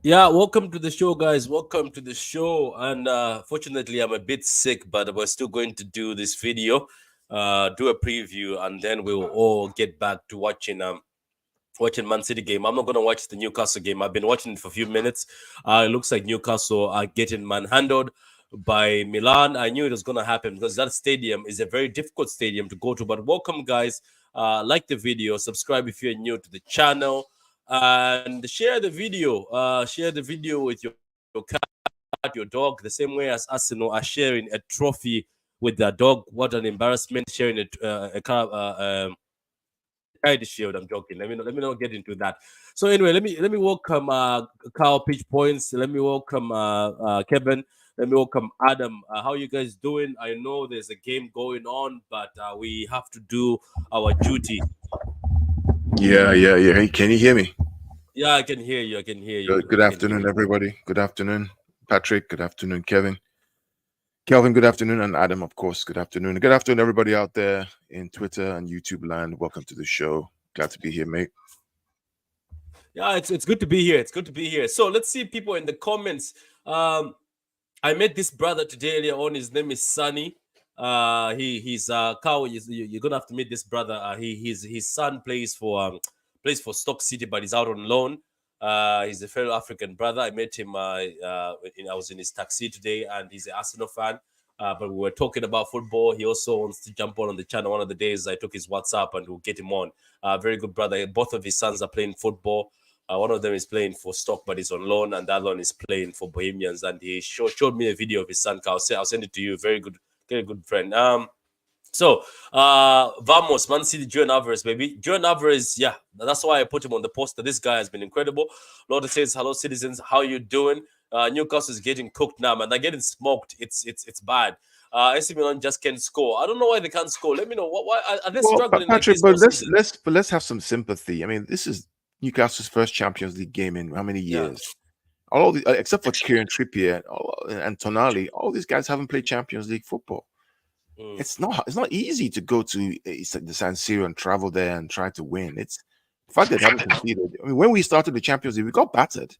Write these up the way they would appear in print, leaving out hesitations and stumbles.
Yeah, welcome to the show, guys. Welcome to the show. And fortunately, I'm a bit sick, but we're still going to do this video, do a preview, and then we'll all get back to watching Man City game. I'm not going to watch the Newcastle game. I've been watching it for a few minutes. It looks like Newcastle are getting manhandled by Milan. I knew it was going to happen because that stadium is a very difficult stadium to go to. But welcome, guys. Like the video, subscribe if you're new to the channel, and share the video. Share the video with your cat, your dog, the same way as Arsenal are sharing a trophy with their dog. What an embarrassment, sharing a the shield. I'm joking. Let me not get into that. So anyway, let me welcome Carl Pitch Points. Let me welcome Kevin. Let me welcome Adam. How you guys doing? I know there's a game going on, but we have to do our duty. Yeah. Hey, can you hear me? Yeah, I can hear you. Good afternoon, everybody. Good afternoon, Patrick. Good afternoon, Kevin. Kelvin, good afternoon, and Adam, of course, good afternoon. Good afternoon, everybody out there in Twitter and YouTube land. Welcome to the show. Glad to be here, mate. Yeah, it's good to be here. It's good to be here. So let's see people in the comments. I met this brother today earlier on. His name is Sunny. He's Carl. You're gonna have to meet this brother. His son plays for Stoke City, but he's out on loan. He's a fellow African brother. I met him. I was in his taxi today, and he's an Arsenal fan. But we were talking about football. He also wants to jump on the channel one of the days. I took his WhatsApp and we'll get him on. Very good brother. Both of his sons are playing football. One of them is playing for Stoke, but he's on loan, and that one is playing for Bohemians. And he showed me a video of his son. I'll send it to you. Very good friend. So, vamos, Man City, Julian Alvarez, baby. Julian Alvarez, yeah, that's why I put him on the poster. This guy has been incredible. Lord says, hello, citizens. How you doing? Newcastle is getting cooked now, man. They're getting smoked. It's bad. AC Milan just can't score. I don't know why they can't score. Let me know. Why are they struggling? Patrick, like this but let's have some sympathy. I mean, this is Newcastle's first Champions League game in how many years? Yeah. All the except for Kieran Trippier and Tonali, all these guys haven't played Champions League football. It's not easy to go to the San Siro and travel there and try to win. It's the fact that they haven't conceded. I mean, when we started the Champions League, we got battered.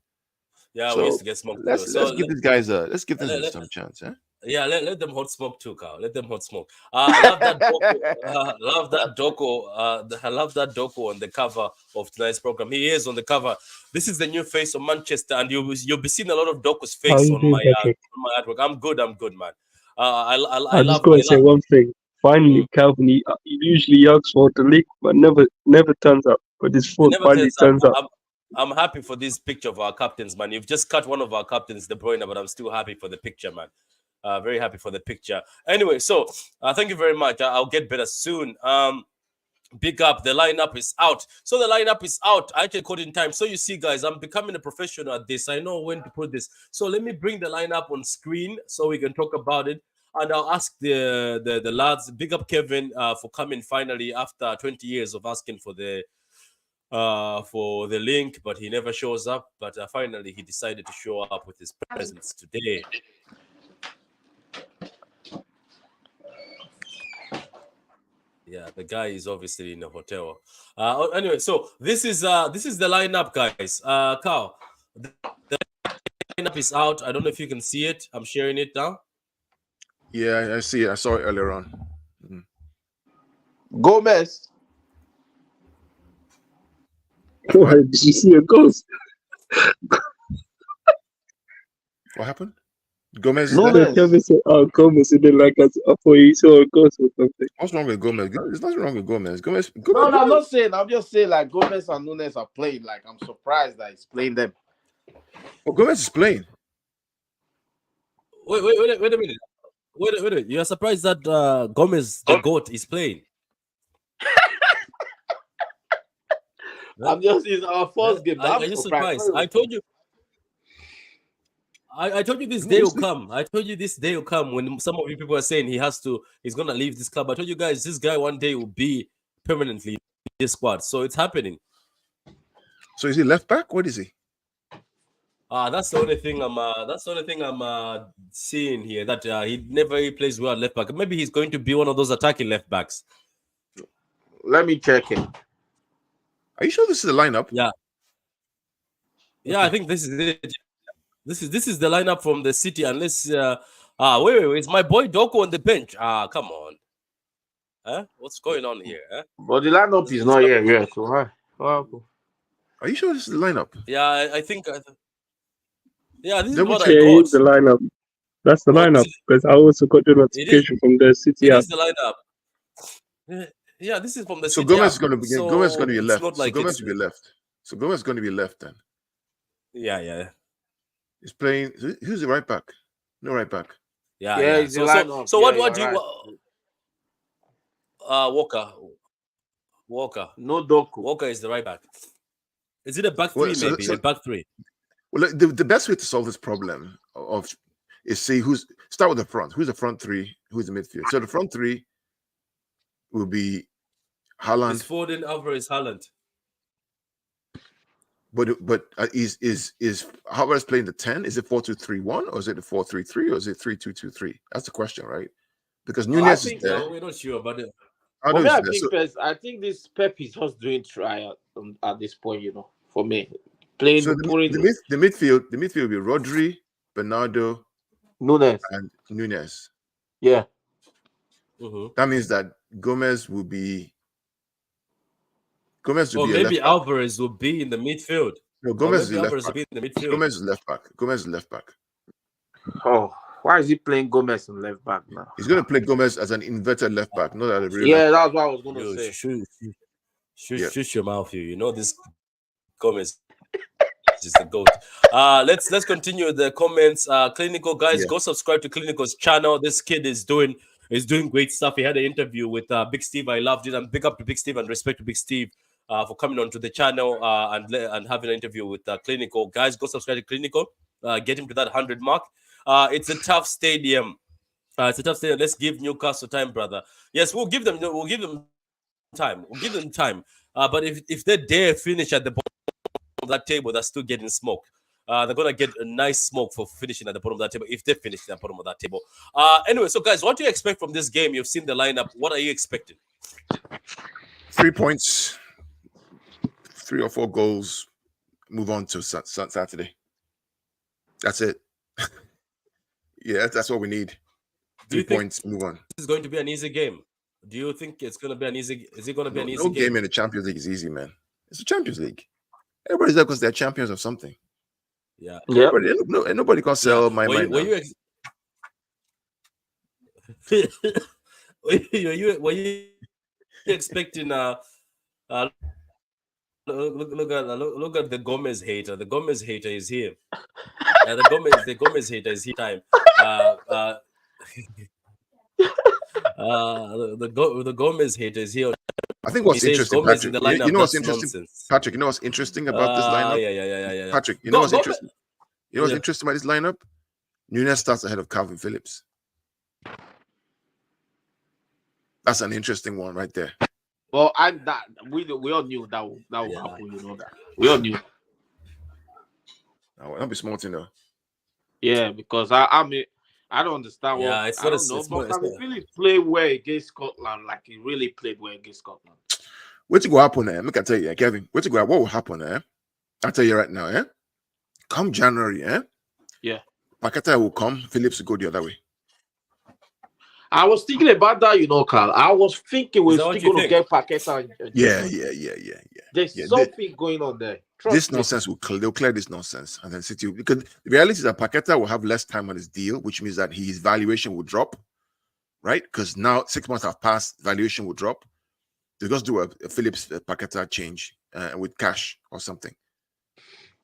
Yeah, so we used to get smoked. Let's give these guys some chance. Eh? Yeah, let them hot smoke too, Carl. Let them hot smoke. I love that doco. Love that doco. I love that doco on the cover of tonight's program. He is on the cover. This is the new face of Manchester, and you'll be seeing a lot of Doco's face on my artwork. I'm good, man. I just got to say one thing. Finally, Calvin, he usually asks for the leak, but never turns up. But this foot finally turns up. I'm happy for this picture of our captains, man. You've just cut one of our captains, De Bruyne, but I'm still happy for the picture, man. Very happy for the picture. Anyway, so thank you very much. I'll get better soon. Big up. The lineup is out. So the lineup is out. I actually caught in time. So you see, guys, I'm becoming a professional at this. I know when to put this. So let me bring the lineup on screen so we can talk about it. And I'll ask the lads. Big up Kevin for coming finally after 20 years of asking for the link, but he never shows up. But finally, he decided to show up with his presence today. Yeah, the guy is obviously in a hotel. Anyway, so this is the lineup, guys. Carl, the lineup is out. I don't know if you can see it. I'm sharing it now. Yeah, I see it. I saw it earlier on. Gomez. What? Did you see a ghost? What happened? Gomez is So there. Kevin said, "Oh, Gomez," and then like I thought he saw a ghost or something. What's wrong with Gomez? There's nothing wrong with Gomez. No, I'm not saying. I'm just saying like Gomez and Nunes are playing. Like I'm surprised that he's playing them. Oh, Gomez is playing. Wait a minute. Wait a minute. You're surprised that Gomez, the GOAT, is playing? I'm just it's our first game. Are you surprised? I told you. I told you this day will come. I told you this day will come when some of you people are saying he's gonna leave this club. I told you guys this guy one day will be permanently in this squad. So it's happening. So is he left back? What is he? That's the only thing I'm seeing here. That he never plays well at left back. Maybe he's going to be one of those attacking left backs. Let me check him. Are you sure this is the lineup? Yeah. Yeah, I think this is it. This is the lineup from the City. Unless wait, is my boy Doku on the bench? Come on. Huh? What's going on here? Huh? But the lineup is not here yet. So why? Are you sure this is the lineup? Yeah, I think. Yeah, this is Double what check. I Yeah, got. it's the lineup. That's the lineup because I also got the notification from the City It app. is the lineup. Yeah, this is from the So City Gomez is app. going to be So Gomez is going to be it's left. not So like Gomez it's- will be left. So Gomez is going to be left then. Yeah. He's playing. Who's the right back? No right back. Yeah. It's the lineup. So Yeah, what do you're you Walker? No Doku. Walker is the right back. Is it a back Well, three? so- Maybe so- a back three. Well, the best way to solve this problem is start with the front. Who's the front three? Who's the midfield? So the front three will be Haaland. It's Foden, Alvarez, Haaland. But is Havertz playing the 10? Is it 4-2-3-1 or is it the 4-3-3 or is it 3-2-2-3? That's the question, right? Because Nunez is there. No, we're not sure about it. For me, So I think this Pep is just doing trial at this point. For me, playing the midfield will be Rodri, Bernardo, Nunes. and Nunez. Yeah. Mm-hmm. That means that Gomez will be Or a maybe left back. Alvarez will be in the midfield. No, Gomez is the left Alvarez will back. be in the midfield. Gomez is left back. Gomez is left back. Oh, why is he playing Gomez in left back now? He's going to play Gomez as an inverted left back, not as a real. Yeah, left that's what I was going to Yo, say. Shush your mouth, you know this Gomez is the goat. Let's continue the comments. Clinical guys, Yeah. go subscribe to Clinical's channel. This kid is doing great stuff. He had an interview with Big Steve. I loved it. And big up to Big Steve and respect to Big Steve for coming onto the channel and having an interview with Clinical. Guys, go subscribe to Clinical. Get him to that 100 mark. It's a tough stadium. Let's give Newcastle time, brother. Yes, we'll give them time. We'll give them time. But if they dare finish at the bottom of that table, they're still getting smoked. They're gonna get a nice smoke for finishing at the bottom of that table if they finish at the bottom of that table. Anyway, so guys, what do you expect from this game? You've seen the lineup. What are you expecting? 3 points, 3 or 4 goals. Move on to Saturday. That's it. Yeah, that's what we need. Do you 3 think points. Move on. this is going to be an easy game? Do you think it's going to be an easy? Is it going to be an easy No game? game in the Champions League is easy, man. It's the Champions League. Everybody's there because they're champions of something. Yeah. Yeah. Nobody can sell my mind. Were you expecting look at the Gomez hater. The Gomez hater is here. The Gomez hater is here. Time. The Gomez hater is here. I think what's He says interesting, Gomez in Patrick. the lineup, You know what's that's interesting, nonsense. Patrick. You know what's interesting about this lineup, Yeah. Patrick. You know what's Gomez- interesting. You know what's Yeah. interesting about this lineup? Nunez starts ahead of Calvin Phillips. That's an interesting one right there. Well, we all knew that would happen. You know that. We all knew. Don't be smart, you know. Yeah, because I mean, I don't understand. Yeah, it's I not don't know, but Calvin Phillips played well against Scotland. Like he really played well against Scotland. What will happen there? Look, I tell you, Kevin. What will happen there? I'll tell you right now, come January, Yeah. Paqueta will come, Phillips will go the other way. I was thinking about that, Carl. I was thinking we're that what still you going to think? get Paqueta and Yeah, Jesus. yeah. There's something going on there. This Trust me. nonsense they'll clear this nonsense, and then City, because the reality is that Paqueta will have less time on his deal, which means that his valuation will drop, right? Because now 6 months have passed, valuation will drop. They'll just do a Phillips Paqueta change with cash or something.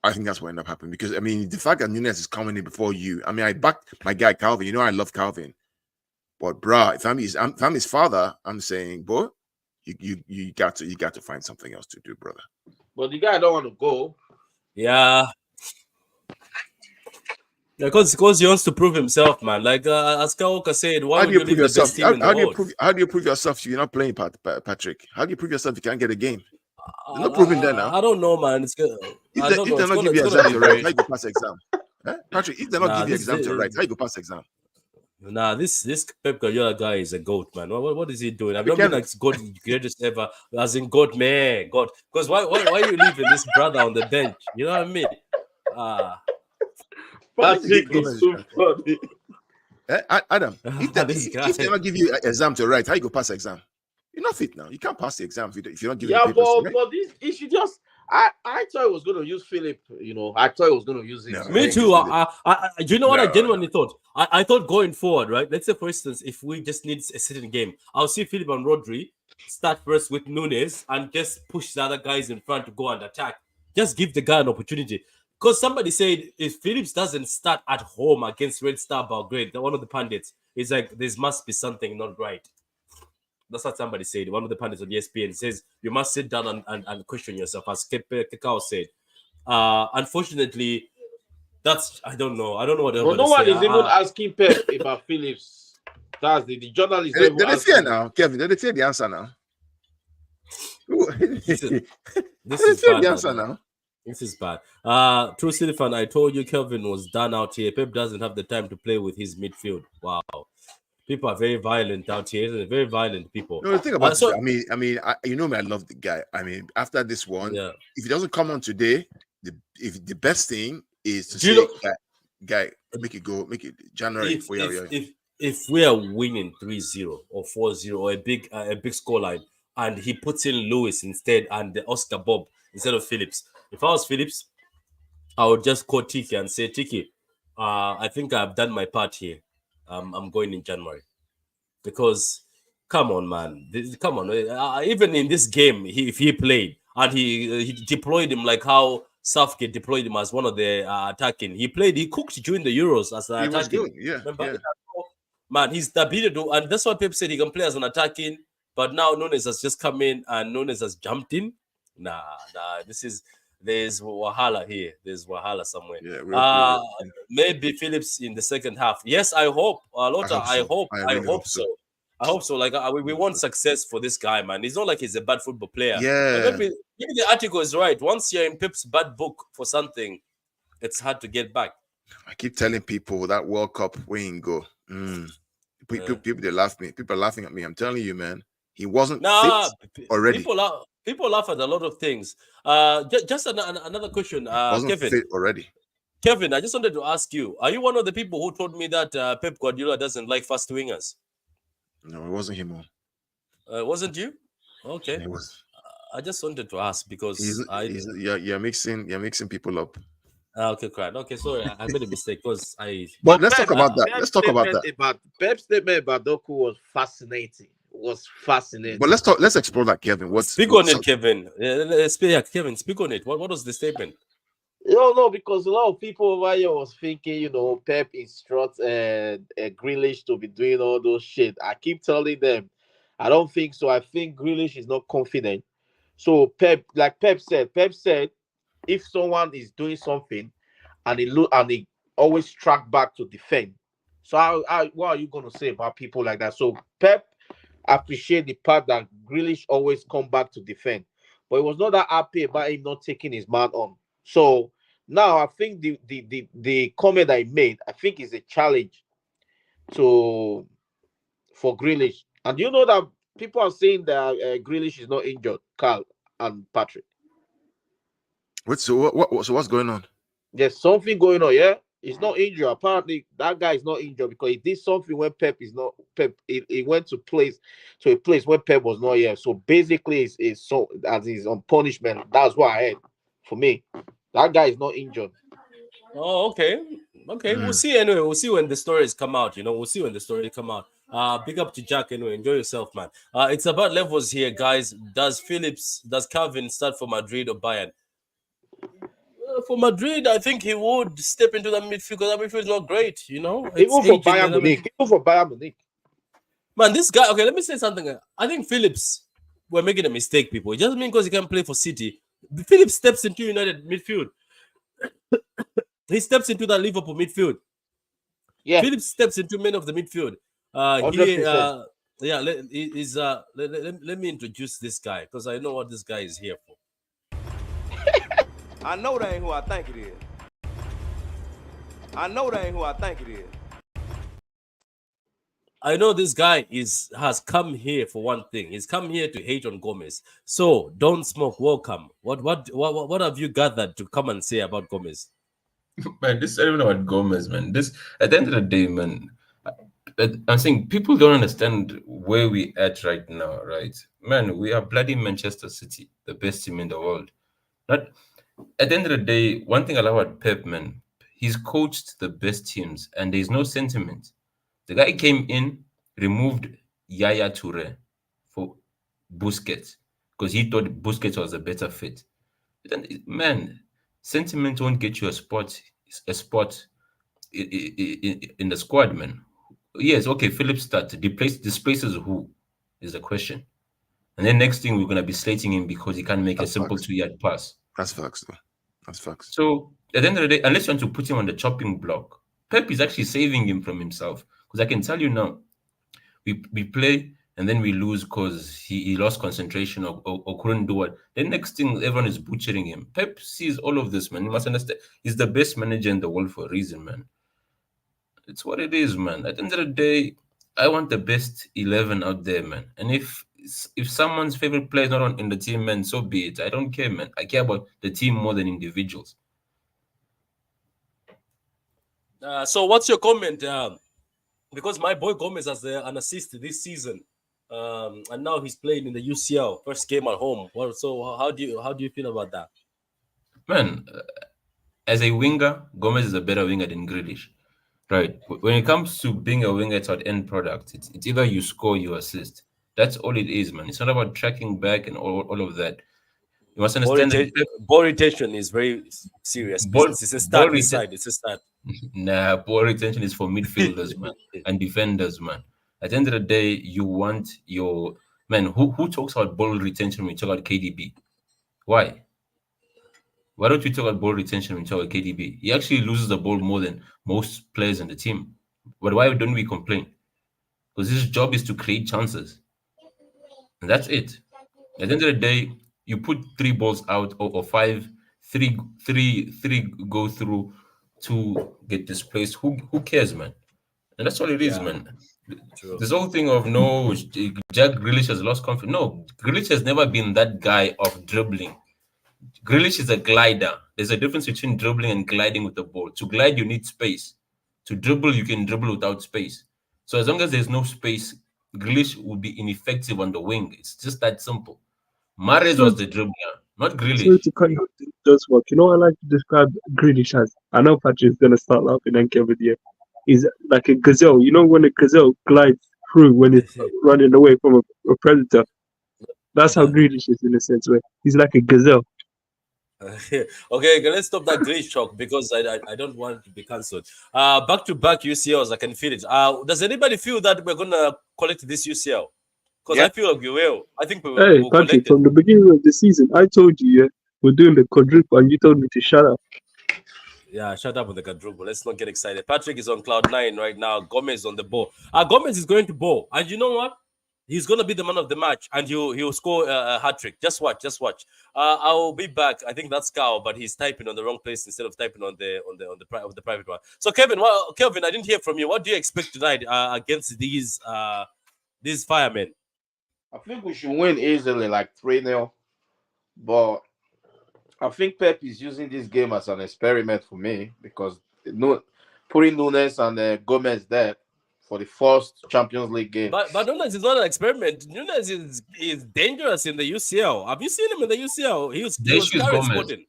I think that's what ended up happening, because I mean the fact that Nunes is coming in before you. I mean, I backed my guy Calvin. You know I love Calvin, but bruh, if I'm his father, I'm saying, boy, you got to find something else to do, brother. But the guy don't want to go. Yeah. Because he wants to prove himself, man. Like as Kaoka said, why would you leave the best team in the world? How do you prove yourself if you're not playing, Patrick? How do you prove yourself if you can't get a game? There's no proving that now. I don't know, man. It's good. I don't If know. they're It's not gonna, give you it's exam gonna be to write, very. how you go pass exam? Patrick, if they're not give you exam to write, how you go pass exam? Nah, this Pep Guardiola guy is a goat, man. What is he doing? I've We not been can- like God greatest ever, as in God, man, God. Because why are you leaving this brother on the bench? You know what I mean? Patrick is so funny. Adam, This if guy. they not give you exam to write, how you go pass exam? You're not fit now. You can't pass the exam if you don't give Yeah, the papers. Right? but this he should just. I thought he was going to use Philip. I thought he was going to use him. No. Me too. Do you know what I genuinely No. thought? I thought going forward, right? Let's say, for instance, if we just need a certain game, I'll see Philip and Rodri start first with Nunes and just push the other guys in front to go and attack. Just give the guy an opportunity. Because somebody said if Phillips doesn't start at home against Red Star Belgrade, one of the pundits is like, there must be something not right. That's what somebody said. One of the pundits on ESPN says you must sit down and question yourself, as Kekao said. Unfortunately, that's I don't know. I don't know what. But no one is even asking Pep about Phillips. That's the journalist. Did they fear now, Kevin? Did they fear the answer now? This is fear bad, the answer man. now. This is bad. True City fan, I told you Kelvin was done out here. Pep doesn't have the time to play with his midfield. Wow. People are very violent out here. They're very violent people. No, the thing about this, I mean, you know me, I love the guy. I mean, after this one, if he doesn't come on today, the best thing is to say, guy, make it January. If we are winning 3-0 or 4-0 or a big scoreline, and he puts in Lewis instead and the Oscar Bob instead of Phillips. If I was Phillips, I would just call Tiki and say, Tiki, I think I've done my part here. I'm going in January. Because, come on, man. Come on. Even in this game, if he played and he deployed him like how Southgate deployed him as one of the attacking. He cooked during the Euros as an attacking. Good, yeah. Man, he's the ability to, and that's what Pep said, he can play as an attacking, but now Nunes has just come in and Nunes has jumped in. Nah, there's Wahala here. There's Wahala somewhere. Yeah, maybe Phillips in the second half. Yes, I hope. I hope so. I hope so. Like we want success for this guy, man. It's not like he's a bad football player. Yeah. Maybe the article is right. Once you're in Pep's bad book for something, it's hard to get back. I keep telling people that World Cup we ain't go. People they laugh me. People are laughing at me. I'm telling you, man. He wasn't fit already. People laugh at a lot of things. Just another question, wasn't Kevin. Fit already. Kevin, I just wanted to ask you: are you one of the people who told me that Pep Guardiola doesn't like fast wingers? No, it wasn't him. Wasn't you? Okay. It was. I just wanted to ask because you're mixing people up. Okay, correct. Okay, sorry, I made a mistake because I. But let's talk about that. Let's talk about that. Pep's statement about Doku was fascinating. But let's explore that, Kevin. Speak on it, Kevin. Kevin, speak on it. What was the statement? No, because a lot of people over here was thinking, Pep instructs Grealish to be doing all those shit. I keep telling them, I don't think so. I think Grealish is not confident. So Pep said, if someone is doing something and he always track back to defend. So what are you going to say about people like that? So Pep appreciate the part that Grealish always come back to defend, but it was not that happy about him not taking his man on. So now I think the comment that he made, I think, is a challenge for Grealish. And you know that people are saying that Grealish is not injured, Carl and Patrick. So what's going on? There's something going on, yeah. He's not injured. Apparently, that guy is not injured because he did something when Pep Pep. He went to a place where Pep was not here. So basically, it's so as he's on punishment. That's what I heard. For me, that guy is not injured. Oh, okay. Okay, we'll see anyway. We'll see when the stories come out. We'll see when the stories come out. Big up to Jack anyway. Enjoy yourself, man. It's about levels here, guys. Does Calvin start for Madrid or Bayern? For Madrid, I think he would step into that midfield because that midfield is not great. It's Even for aging. Bayern Munich, even for Bayern Munich. Man, this guy. Okay, let me say something. I think Phillips. We're making a mistake, people. It doesn't mean because he can play for City. Phillips steps into United midfield. He steps into that Liverpool midfield. Yeah, Phillips steps into many of the midfield. 100%. Yeah. Let me introduce this guy because I know what this guy is here for. I know that ain't who I think it is. I know that ain't who I think it is. I know this guy has come here for one thing. He's come here to hate on Gomez. So don't smoke. Welcome. What have you gathered to come and say about Gomez? Man, this is even about Gomez, man. This at the end of the day, man. I'm saying people don't understand where we at right now, right? Man, we are bloody Manchester City, the best team in the world. Not at the end of the day, one thing I love about Pep, man, he's coached the best teams, and there's no sentiment. The guy came in, removed Yaya Toure for Busquets because he thought Busquets was a better fit. Then, man, sentiment won't get you a spot in the squad, man. Yes, okay, Phillips starts. Displaces who is the question. And then next thing we're gonna be slating him because he can't make a That's simple facts. 2-yard pass. That's facts, though. That's facts. So at the end of the day, unless you want to put him on the chopping block, Pep is actually saving him from himself. Because I can tell you now, we play and then we lose because he lost concentration or couldn't do it. The next thing, everyone is butchering him. Pep sees all of this, man. You must understand. He's the best manager in the world for a reason, man. It's what it is, man. At the end of the day, I want the best 11 out there, man. And if someone's favorite player is not in the team, man, so be it. I don't care, man. I care about the team more than individuals. So what's your comment? Because my boy Gomez has an assist this season, and now he's playing in the UCL first game at home. So how do you feel about that? Man, as a winger, Gomez is a better winger than Grealish. Right. When it comes to being a winger, it's an end product. It's either you score, you assist. That's all it is, man. It's not about tracking back and all of that. You must understand that Ball retention is very serious ball, business. It's a ball start this reten- side. It's a start. nah, ball retention is for midfielders, man, and defenders, man. At the end of the day, you want your man. Who talks about ball retention when you talk about KDB? Why? Why don't you talk about ball retention when you talk about KDB? He actually loses the ball more than most players in the team. But why don't we complain? Because his job is to create chances. And that's it. At the end of the day, you put 3 balls out or five, three go through, to get displaced. Who cares, man? And that's all it is, Yeah, man. true. This whole thing of no, Jack Grealish has lost confidence. No, Grealish has never been that guy of dribbling. Grealish is a glider. There's a difference between dribbling and gliding with the ball. To glide, you need space. To dribble, you can dribble without space. So as long as there's no space, Grealish would be ineffective on the wing. It's just that simple. Mahrez So, was the dribbler, not sorry Grealish. to cut you off, does work. You know, I like to describe Grealish as. I know Patrick's gonna start laughing and Kevin here. He's like a gazelle. You know, when a gazelle glides through when it's running away from a predator. That's how Grealish is in a sense, where he's like a gazelle. Okay, let's stop that glitch talk because I don't want to be cancelled. Back to back UCLs, I can feel it. Does anybody feel that we're gonna collect this UCL? Because Yeah. I feel like we will. I think we Hey, will Patrick, collect it. from the beginning of the season, I told you, yeah, we're doing the quadruple, and you told me to shut up. Yeah, shut up with the quadruple. Let's not get excited. Patrick is on cloud 9 right now. Gomez on the ball. Gomez is going to ball, and you know what? He's gonna be the man of the match, and he'll score a hat trick. Just watch, just watch. I'll be back. I think that's Cow, but he's typing on the wrong place instead of typing on the private one. So Kevin, Kelvin, I didn't hear from you. What do you expect tonight against these firemen? I think we should win easily, like 3-0. But I think Pep is using this game as an experiment for me because no, putting Nunes and Gomez there for the first Champions League game. But Nunes is not an experiment. Nunes is dangerous in the UCL. Have you seen him in the UCL? He The was issue is carried Gomez. Sporting.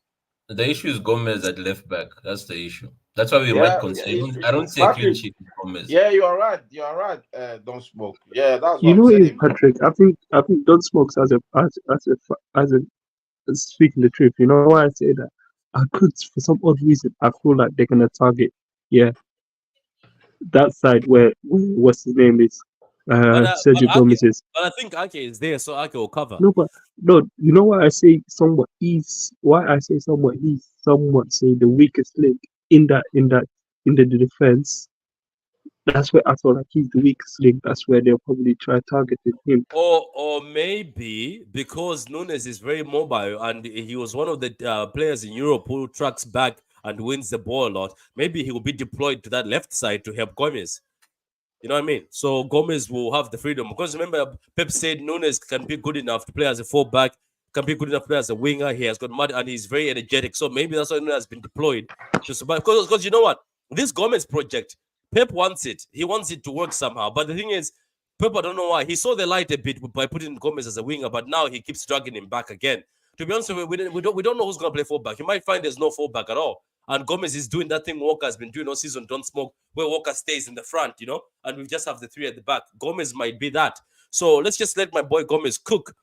The issue is Gomez at left back. That's the issue. That's why we might Yeah, consider. yeah, I don't see a clean Patrick. sheet with Gomez. Yeah, you are right. You are right. Don't smoke. Yeah, that's You what know I'm what it is, saying. Patrick? I think Don Smokes as speaking the truth. You know why I say that? I could, for some odd reason, I feel like they're gonna target, yeah, that side where what's his name is, But Sergio Gomez is. I think Ake is there, so Ake will cover. No, but no, you know why I say somewhat he's why I say somewhat he's somewhat say the weakest link in the defense. That's where I feel like he's the weakest link. That's where they'll probably try targeting him. Or maybe because Nunes is very mobile and he was one of the players in Europe who tracks back and wins the ball a lot. Maybe he will be deployed to that left side to help Gomez. You know what I mean? So Gomez will have the freedom because remember Pep said Nunes can be good enough to play as a fullback, can be good enough to play as a winger. He has got mud and he's very energetic. So maybe that's why Nunes has been deployed to survive. Because you know what? This Gomez project, Pep wants it. He wants it to work somehow. But the thing is, Pep, I don't know why. He saw the light a bit by putting Gomez as a winger, but now he keeps dragging him back again. To be honest, we don't know who's going to play fullback. You might find there's no fullback at all. And Gomez is doing that thing Walker has been doing all season, don't smoke, where Walker stays in the front, you know, and we just have the three at the back. Gomez might be that. So let's just let my boy Gomez cook.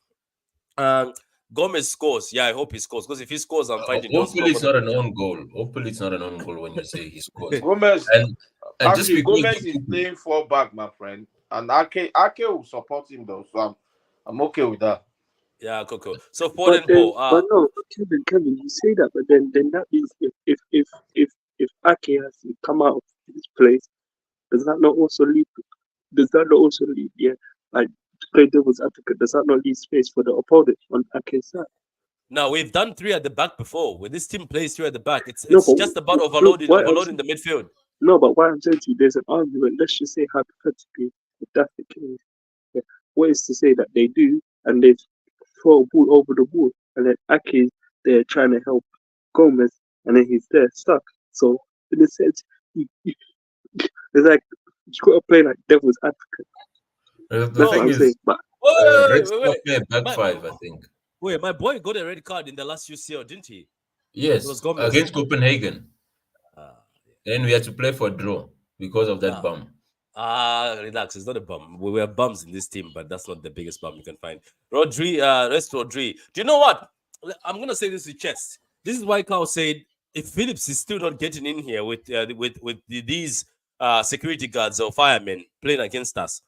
Gomez scores. Yeah, I hope he scores. Because if he scores, I'm fighting. Hopefully it's not an own goal. Hopefully it's not an own goal when you say he scores. Gomez, and just actually, because Gomez is playing full back, my friend, and Ake will support him though, so I'm okay with that. Yeah, Coco. So But Foden, then, Paul. but no, Kevin, you say that, but then that means if Ake has to come out of his place, does that not also leave? Does that not also leave? Yeah, like to play devil's advocate, does that not leave space for the opponent on Ake's side? Now we've done three at the back before. When this team plays three at the back, it's No, but just about no, overloading why I'm the midfield. No, but why I'm saying to you, there's an argument. Let's just say hypothetically, if that's the case, yeah, what is to say that they do and they throw a ball over the wall, and then Ake they're trying to help Gomez, and then he's there stuck. So in a sense, it's like you got to play like devil's advocate. the That's what thing I'm is, saying. But Red Star Wait. play back My, five, I think. wait, my boy got a red card in the last UCL, didn't he? It Yes, was Gomez. against Copenhagen. Ah, Then we had to play for a draw because of that bum. Relax. It's not a bum. We were bums in this team, but that's not the biggest bum you can find. Rodri, rest Rodri. Do you know what? I'm gonna say this with chest. This is why Carl said if Phillips is still not getting in here with these security guards or firemen playing against us,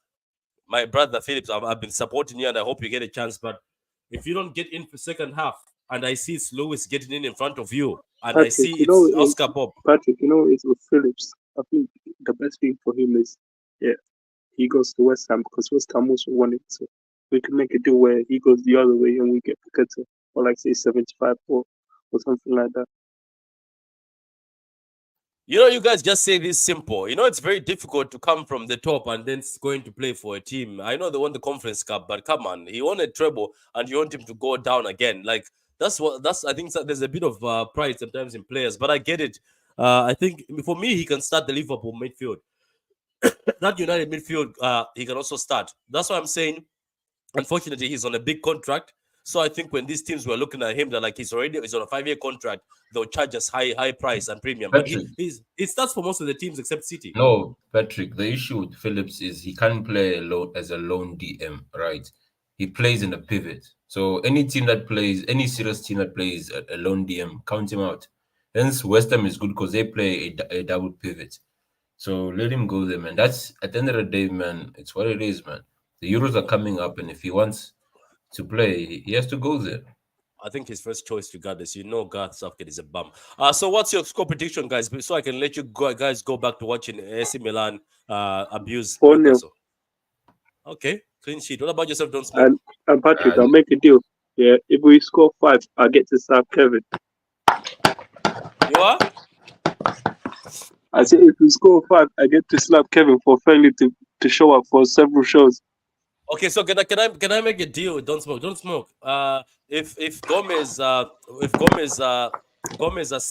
my brother Phillips, I've been supporting you, and I hope you get a chance. But if you don't get in for second half, and I see it's Lewis getting in front of you, and I Patrick, see you know, it's Oscar Bob. Patrick, you know, it's with Phillips. I think the best thing for him is, yeah, he goes to West Ham because West Ham also won it. So we can make a deal where he goes the other way and we get Piquet or like say 75 or something like that. You know, you guys just say this simple. You know, it's very difficult to come from the top and then going to play for a team. I know they won the Conference Cup, but come on, he won a treble and you want him to go down again. Like I think there's a bit of pride sometimes in players, but I get it. I think for me, he can start the Liverpool midfield. That United midfield, he can also start. That's why I'm saying, unfortunately, he's on a big contract. So I think when these teams were looking at him, they're like, he's on a 5-year contract. They'll charge us high price and premium. But Patrick, he starts for most of the teams except City. no, Patrick, the issue with Phillips is he can't play alone as a lone DM, right? He plays in a pivot. So any serious team that plays a lone DM, count him out. Hence, West Ham is good because they play a double pivot. So let him go there, man. That's at the end of the day, man. It's what it is, man. The Euros are coming up, and if he wants to play, he has to go there. I think his first choice, regardless. You know, Gareth Southgate is a bum. So what's your score prediction, guys? So I can let you guys go back to watching AC Milan abuse 4-0. Newcastle. Okay, clean sheet. What about yourself? Don't smoke. And Patrick, I'll make a deal. Yeah, if we score 5, I'll get to slap Kevin. You are? I said if we score 5, I get to slap Kevin for failing to show up for several shows. Okay, so can I make a deal with Don't Smoke? Don't Smoke. If Gomez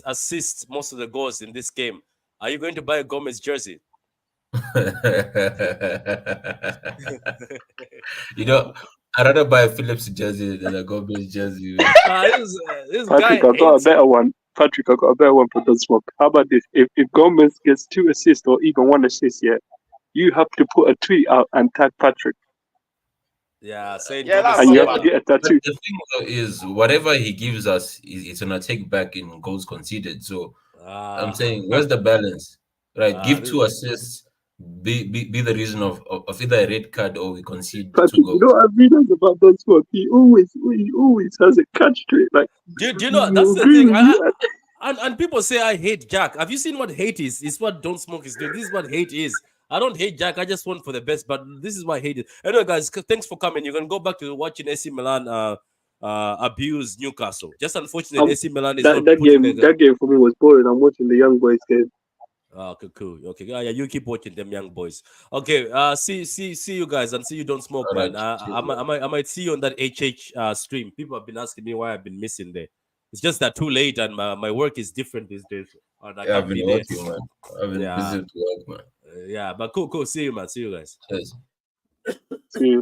assists most of the goals in this game, are you going to buy a Gomez jersey? You know, I'd rather buy a Phillips jersey than a Gomez jersey. Man. This Patrick, guy I got a hates. better one. Patrick, I got a better one for Dunsmoke. How about this? If Gomez gets 2 assists or even 1 assist, yeah, you have to put a tweet out and tag Patrick, Yeah, saying Yeah, Gomez that's and is you not have to bad. better. get a But tattoo. the thing though is, whatever he gives us, is gonna take back in goals conceded. So I'm Ah, saying, where's the balance? Right, give this, 2 assists, be the reason of either a red card or we concede Patrick, two you know goals. what I realized about Dunsmoke? He always has a catch to it. Like, do you know you that's the agree thing? with me? And people say I hate Jack. Have you seen what hate is? It's what Don't Smoke is doing. This is what hate is. I don't hate Jack. I just want for the best. But this is why I hate it. Anyway, guys, thanks for coming. You can go back to watching AC Milan abuse Newcastle. Just unfortunate, Um, AC Milan is that not that putting game that game for me was boring. I'm watching the young boys game. Okay, cool. Okay, yeah, you keep watching them young boys. Okay, see you guys, and see you Don't Smoke, All man. right, I cheers, might, I man. might, I might see you on that HH stream. People have been asking me why I've been missing there. It's just that too late, and my work is different these days, and I Yeah, I've can't been be there. working, man. I've been Yeah, busy with work, man. yeah, but cool. See you, man. See you guys. Cheers. See,